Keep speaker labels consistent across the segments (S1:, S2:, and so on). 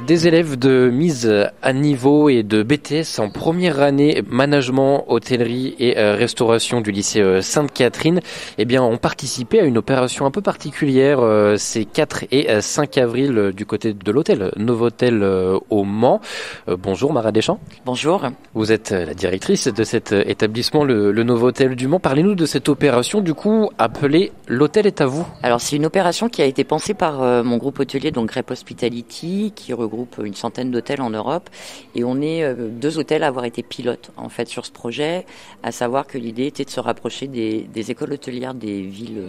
S1: Des élèves de mise à niveau et de BTS en première année management, hôtellerie et restauration du lycée Sainte-Catherine ont participé à une opération un peu particulière ces 4 et 5 avril du côté de l'hôtel Novotel au Mans. Bonjour Mara Deschamps.
S2: Bonjour.
S1: Vous êtes la directrice de cet établissement, le Novotel du Mans. Parlez-nous de cette opération du coup appelée L'hôtel est à vous.
S2: Alors c'est une opération qui a été pensée par mon groupe hôtelier, donc Grep Hospitality, qui regroupe une centaine d'hôtels en Europe. Et on est 2 hôtels à avoir été pilotes en fait sur ce projet, à savoir que l'idée était de se rapprocher des écoles hôtelières des villes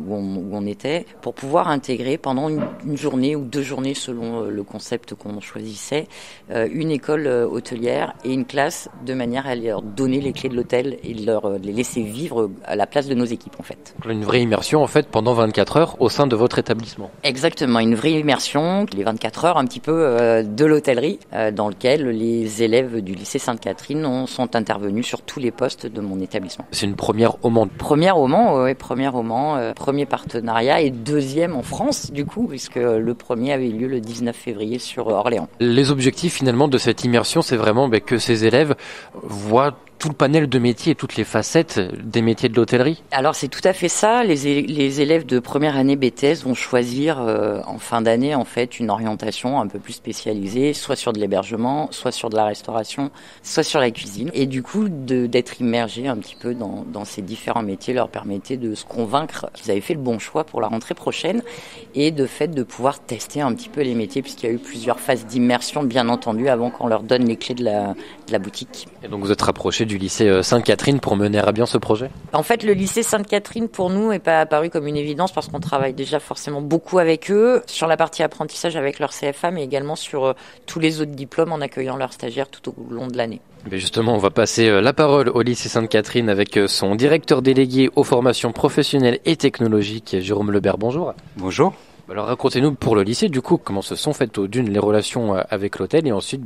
S2: où on était, pour pouvoir intégrer pendant une journée ou 2 journées selon le concept qu'on choisissait, une école hôtelière et une classe, de manière à leur donner les clés de l'hôtel et les laisser vivre à la place de nos équipes en fait.
S1: Une vraie immersion en fait pendant 24 heures au sein de votre établissement.
S2: Exactement, une vraie immersion, les 24 heures un petit peu de l'hôtellerie, dans lequel les élèves du lycée Sainte-Catherine sont intervenus sur tous les postes de mon établissement.
S1: C'est une première au Mans.
S2: Première au Mans, premier partenariat et deuxième en France du coup, puisque le premier avait eu lieu le 19 février sur Orléans.
S1: Les objectifs finalement de cette immersion, c'est vraiment que ces élèves voient tout le panel de métiers et toutes les facettes des métiers de l'hôtellerie.
S2: Alors c'est tout à fait ça. Les élèves de première année BTS vont choisir en fin d'année en fait une orientation un peu plus spécialisée, soit sur de l'hébergement, soit sur de la restauration, soit sur la cuisine. Et du coup d'être immergés un petit peu dans ces différents métiers leur permettait de se convaincre qu'ils avaient fait le bon choix pour la rentrée prochaine et de fait de pouvoir tester un petit peu les métiers, puisqu'il y a eu plusieurs phases d'immersion bien entendu avant qu'on leur donne les clés de la boutique.
S1: Et donc vous êtes rapproché du lycée Sainte-Catherine pour mener à bien ce projet ?
S2: En fait, le lycée Sainte-Catherine, pour nous, n'est pas apparu comme une évidence parce qu'on travaille déjà forcément beaucoup avec eux, sur la partie apprentissage avec leur CFA, mais également sur tous les autres diplômes en accueillant leurs stagiaires tout au long de l'année.
S1: Mais justement, on va passer la parole au lycée Sainte-Catherine avec son directeur délégué aux formations professionnelles et technologiques, Jérôme Lebert. Bonjour.
S3: Bonjour.
S1: Alors racontez-nous pour le lycée, du coup, comment se sont faites d'une les relations avec l'hôtel et ensuite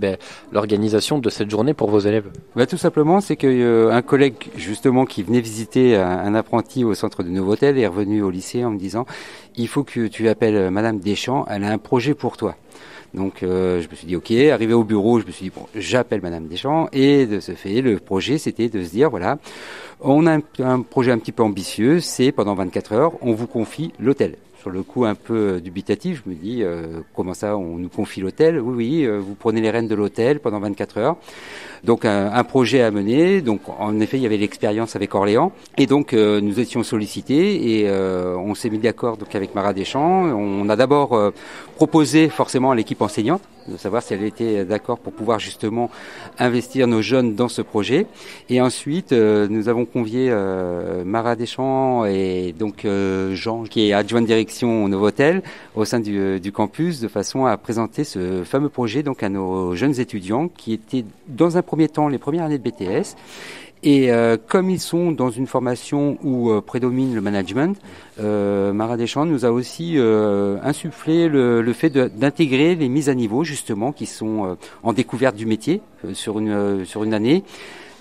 S1: l'organisation de cette journée pour vos élèves.
S3: Tout simplement, c'est qu'un collègue justement qui venait visiter un apprenti au centre de Novotel est revenu au lycée en me disant « Il faut que tu appelles Madame Deschamps, elle a un projet pour toi ». Donc je me suis dit ok, arrivé au bureau, je me suis dit bon, j'appelle Madame Deschamps et de ce fait, le projet c'était de se dire voilà, on a un projet un petit peu ambitieux, c'est pendant 24 heures, on vous confie l'hôtel. Sur le coup un peu dubitatif, je me dis comment ça on nous confie l'hôtel ? Oui, vous prenez les rênes de l'hôtel pendant 24 heures. Donc un projet à mener. Donc en effet, il y avait l'expérience avec Orléans et donc nous étions sollicités et on s'est mis d'accord donc avec Mara Deschamps. On a d'abord proposé forcément à l'équipe enseignante de savoir si elle était d'accord pour pouvoir justement investir nos jeunes dans ce projet. Et ensuite, nous avons convié Mara Deschamps et donc Jean, qui est adjoint de direction au Novotel, au sein du campus, de façon à présenter ce fameux projet donc à nos jeunes étudiants qui étaient dans un premier temps les premières années de BTS. Et comme ils sont dans une formation où prédomine le management, Mara Deschamps nous a aussi insufflé le fait d'intégrer les mises à niveau justement qui sont en découverte du métier sur une année,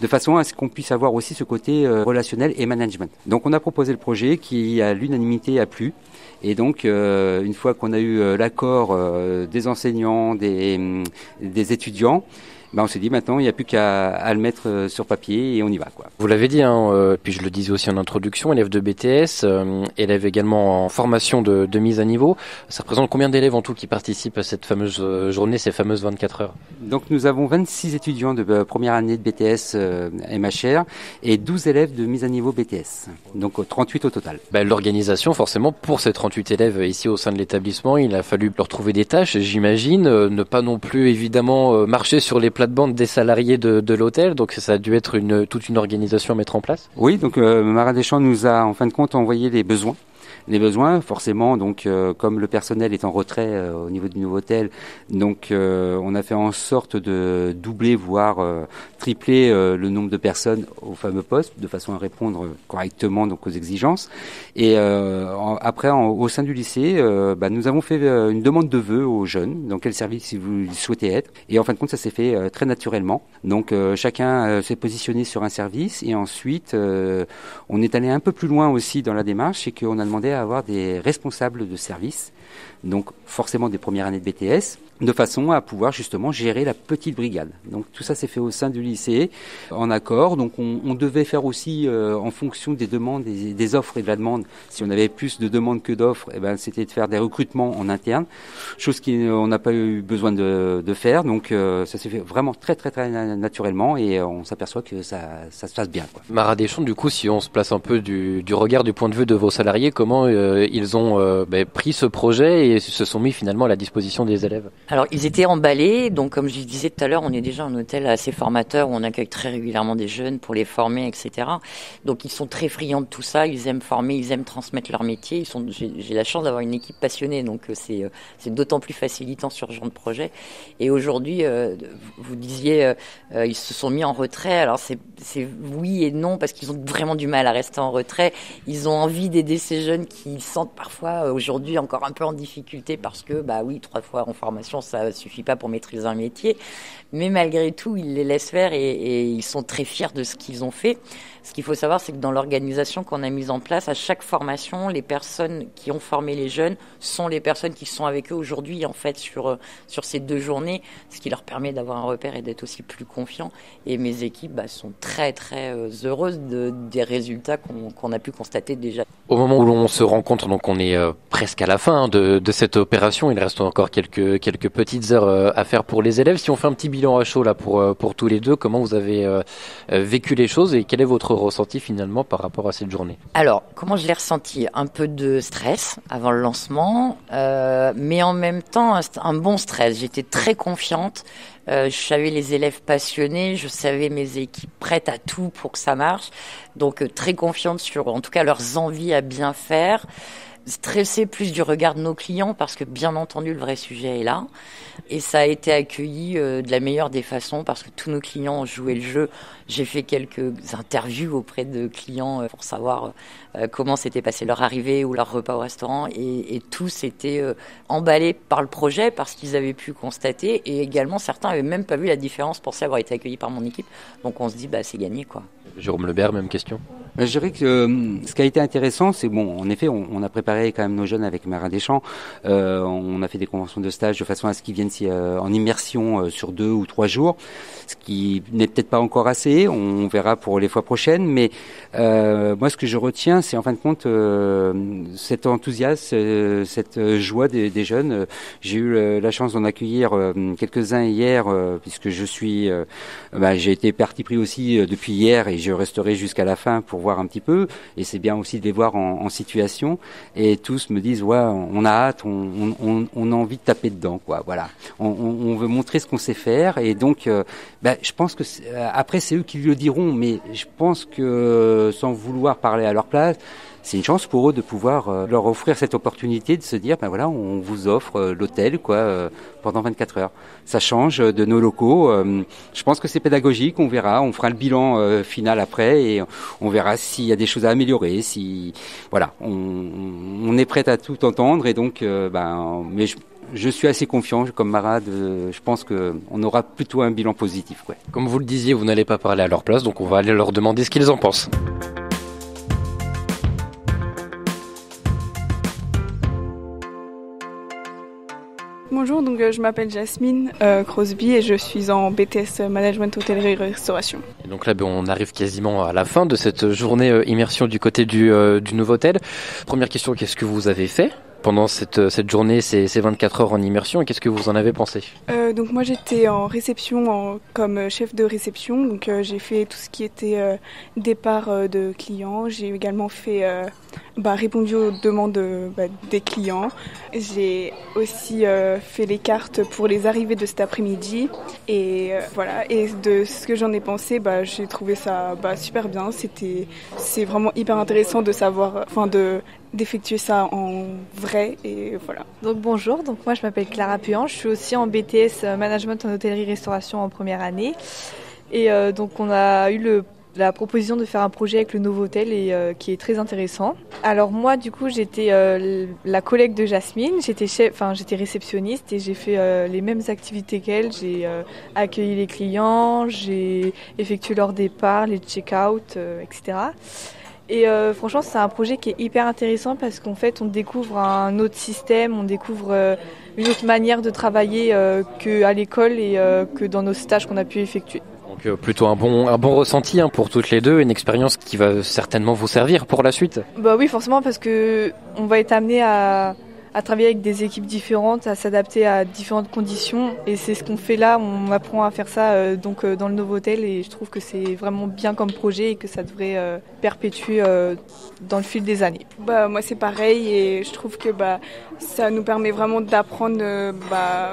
S3: de façon à ce qu'on puisse avoir aussi ce côté relationnel et management. Donc on a proposé le projet qui à l'unanimité a plu. Et donc une fois qu'on a eu l'accord des enseignants, des étudiants, on s'est dit maintenant il n'y a plus qu'à le mettre sur papier et on y va quoi.
S1: Vous l'avez dit, puis je le disais aussi en introduction, élève de BTS, élève également en formation de mise à niveau. Ça représente combien d'élèves en tout qui participent à cette fameuse journée, ces fameuses 24 heures ?
S3: Donc nous avons 26 étudiants de première année de BTS MHR et 12 élèves de mise à niveau BTS. Donc 38 au total.
S1: L'organisation forcément pour ces 38 élèves ici au sein de l'établissement, il a fallu leur trouver des tâches, j'imagine, ne pas non plus évidemment marcher sur les plates-bandes des salariés de l'hôtel, donc ça a dû être toute une organisation à mettre en place.
S3: Oui, donc Mara Deschamps nous a en fin de compte envoyé les besoins. Les besoins, forcément, donc comme le personnel est en retrait au niveau du nouveau hôtel, donc on a fait en sorte de doubler, voire tripler le nombre de personnes au fameux poste, de façon à répondre correctement donc aux exigences. Et après, au sein du lycée, nous avons fait une demande de vœux aux jeunes, dans quel service vous souhaitez être. Et en fin de compte, ça s'est fait très naturellement. Donc chacun s'est positionné sur un service, et ensuite on est allé un peu plus loin aussi dans la démarche, c'est qu'on a demandé à avoir des responsables de service, donc forcément des premières années de BTS, de façon à pouvoir justement gérer la petite brigade. Donc tout ça s'est fait au sein du lycée, en accord. Donc on devait faire aussi en fonction des demandes, des offres et de la demande. Si on avait plus de demandes que d'offres, eh ben c'était de faire des recrutements en interne, chose qu'on n'a pas eu besoin de faire. Donc ça s'est fait vraiment très très très naturellement et on s'aperçoit que ça se passe bien, quoi.
S1: Mara Deschamps, du coup, si on se place un peu du regard, du point de vue de vos salariés, comment ils ont pris ce projet et se sont mis finalement à la disposition des élèves?
S2: Alors, ils étaient emballés. Donc, comme je disais tout à l'heure, on est déjà un hôtel assez formateur où on accueille très régulièrement des jeunes pour les former, etc. Donc, ils sont très friands de tout ça. Ils aiment former, ils aiment transmettre leur métier. J'ai la chance d'avoir une équipe passionnée. Donc, c'est d'autant plus facilitant sur ce genre de projet. Et aujourd'hui, vous disiez, ils se sont mis en retrait. Alors, c'est oui et non parce qu'ils ont vraiment du mal à rester en retrait. Ils ont envie d'aider ces jeunes qui sentent parfois aujourd'hui encore un peu en difficulté parce que, bah oui, 3 fois en formation, ça suffit pas pour maîtriser un métier. Mais malgré tout, ils les laissent faire et ils sont très fiers de ce qu'ils ont fait. Ce qu'il faut savoir, c'est que dans l'organisation qu'on a mise en place, à chaque formation, les personnes qui ont formé les jeunes sont les personnes qui sont avec eux aujourd'hui, en fait, sur ces 2 journées, ce qui leur permet d'avoir un repère et d'être aussi plus confiants. Et mes équipes sont très, très heureuses des résultats qu'on a pu constater déjà.
S1: Au moment où l'on se rencontre, donc on est presque à la fin de cette opération, il reste encore quelques petites heures à faire pour les élèves. Si on fait un petit bilan à chaud là pour tous les deux, comment vous avez vécu les choses et quel est votre ressenti finalement par rapport à cette journée?
S2: Alors, comment je l'ai ressenti? Un peu de stress avant le lancement, mais en même temps un bon stress. J'étais très confiante. Je savais les élèves passionnés, je savais mes équipes prêtes à tout pour que ça marche. Donc très confiante sur, en tout cas, leurs envies à bien faire. Stressée plus du regard de nos clients parce que bien entendu le vrai sujet est là et ça a été accueilli de la meilleure des façons parce que tous nos clients ont joué le jeu. J'ai fait quelques interviews auprès de clients pour savoir comment s'était passé leur arrivée ou leur repas au restaurant et tous étaient emballés par le projet parce qu'ils avaient pu constater et également certains avaient même pas vu la différence, pensaient avoir été accueillis par mon équipe. Donc on se dit c'est gagné, quoi.
S1: Jérôme Lebert, même question.
S3: Je dirais que ce qui a été intéressant, c'est en effet, on a préparé quand même nos jeunes avec Mara Deschamps. On a fait des conventions de stage de façon à ce qu'ils viennent en immersion sur 2 ou 3 jours, ce qui n'est peut-être pas encore assez. On verra pour les fois prochaines. Mais moi, ce que je retiens, c'est en fin de compte cet enthousiasme, cette joie des jeunes. J'ai eu la chance d'en accueillir quelques-uns hier, puisque j'ai été parti pris aussi depuis hier et je resterai jusqu'à la fin pour voir un petit peu, et c'est bien aussi de les voir en situation, et tous me disent on a hâte, on a envie de taper dedans, quoi. Voilà, on veut montrer ce qu'on sait faire, et donc je pense que après c'est eux qui le diront, mais je pense que sans vouloir parler à leur place, c'est une chance pour eux de pouvoir leur offrir cette opportunité de se dire on vous offre l'hôtel pendant 24 heures. Ça change de nos locaux. Je pense que c'est pédagogique, on verra, on fera le bilan final après et on verra s'il y a des choses à améliorer, on est prêt à tout entendre, et donc mais je suis assez confiant, comme Mara, je pense qu'on aura plutôt un bilan positif, quoi.
S1: Comme vous le disiez, vous n'allez pas parler à leur place, donc on va aller leur demander ce qu'ils en pensent.
S4: Bonjour, donc je m'appelle Jasmine Crosby et je suis en BTS Management Hôtellerie et Restauration.
S1: Et donc là, on arrive quasiment à la fin de cette journée immersion du côté du Novotel. Première question, qu'est-ce que vous avez fait pendant cette journée, ces 24 heures en immersion, et qu'est-ce que vous en avez pensé?
S4: Donc moi j'étais en réception comme chef de réception, donc j'ai fait tout ce qui était départ de clients. J'ai également fait répondu aux demandes des clients. J'ai aussi fait les cartes pour les arrivées de cet après-midi, et voilà. Et de ce que j'en ai pensé, j'ai trouvé ça super bien. C'est vraiment hyper intéressant de savoir, d'effectuer ça en vrai, et voilà.
S5: Donc bonjour, donc moi je m'appelle Clara Puan, je suis aussi en BTS Management en hôtellerie-restauration en première année, et donc on a eu la proposition de faire un projet avec le Novotel et qui est très intéressant. Alors moi du coup j'étais la collègue de Jasmine, j'étais réceptionniste et j'ai fait les mêmes activités qu'elle. J'ai accueilli les clients, j'ai effectué leur départ, les check-out, etc. Et franchement, c'est un projet qui est hyper intéressant parce qu'en fait, on découvre un autre système, on découvre une autre manière de travailler qu'à l'école et que dans nos stages qu'on a pu effectuer.
S1: Donc plutôt un bon ressenti pour toutes les deux, une expérience qui va certainement vous servir pour la suite.
S5: Bah oui, forcément, parce que on va être amené à travailler avec des équipes différentes, à s'adapter à différentes conditions. Et c'est ce qu'on fait là, on apprend à faire ça dans le Novotel. Et je trouve que c'est vraiment bien comme projet et que ça devrait perpétuer dans le fil des années.
S4: Bah, moi c'est pareil et je trouve que ça nous permet vraiment d'apprendre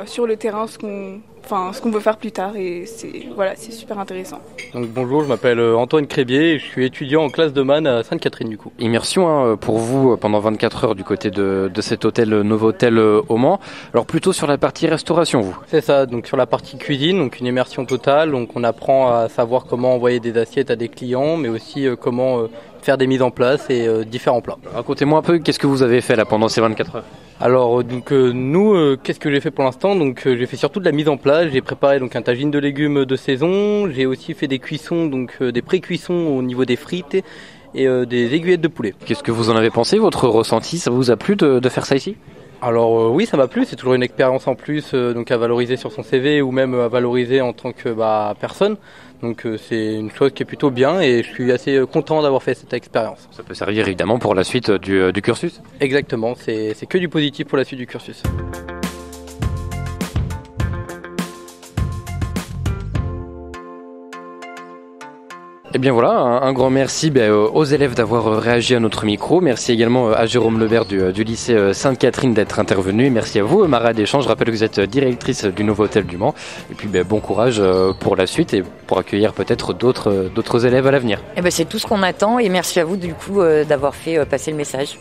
S4: sur le terrain ce qu'on veut faire plus tard et c'est super intéressant.
S6: Donc bonjour, je m'appelle Antoine Crébier et je suis étudiant en classe de man à Sainte-Catherine du coup.
S1: Immersion pour vous pendant 24 heures du côté de cet hôtel Novotel au Mans. Alors plutôt sur la partie restauration vous.
S6: C'est ça, donc sur la partie cuisine, donc une immersion totale, donc on apprend à savoir comment envoyer des assiettes à des clients mais aussi comment faire des mises en place et différents plats.
S1: Racontez-moi un peu qu'est-ce que vous avez fait là pendant ces 24 heures.
S6: Alors nous, qu'est-ce que j'ai fait pour l'instant? Donc j'ai fait surtout de la mise en place. J'ai préparé donc un tagine de légumes de saison. J'ai aussi fait des cuissons, donc des pré-cuissons au niveau des frites et des aiguillettes de poulet.
S1: Qu'est-ce que vous en avez pensé? Votre ressenti, ça vous a plu de faire ça ici?
S6: Alors oui, ça m'a plu. C'est toujours une expérience en plus, donc à valoriser sur son CV ou même à valoriser en tant que personne. Donc c'est une chose qui est plutôt bien et je suis assez content d'avoir fait cette expérience.
S1: Ça peut servir évidemment pour la suite du cursus.
S6: Exactement, c'est que du positif pour la suite du cursus.
S1: Eh bien voilà, un grand merci aux élèves d'avoir réagi à notre micro. Merci également à Jérôme Lebert du lycée Sainte-Catherine d'être intervenu. Merci à vous, Mara Deschamps. Je rappelle que vous êtes directrice du Novotel du Mans. Et puis bon courage pour la suite et pour accueillir peut-être d'autres élèves à l'avenir.
S2: C'est tout ce qu'on attend et merci à vous du coup d'avoir fait passer le message.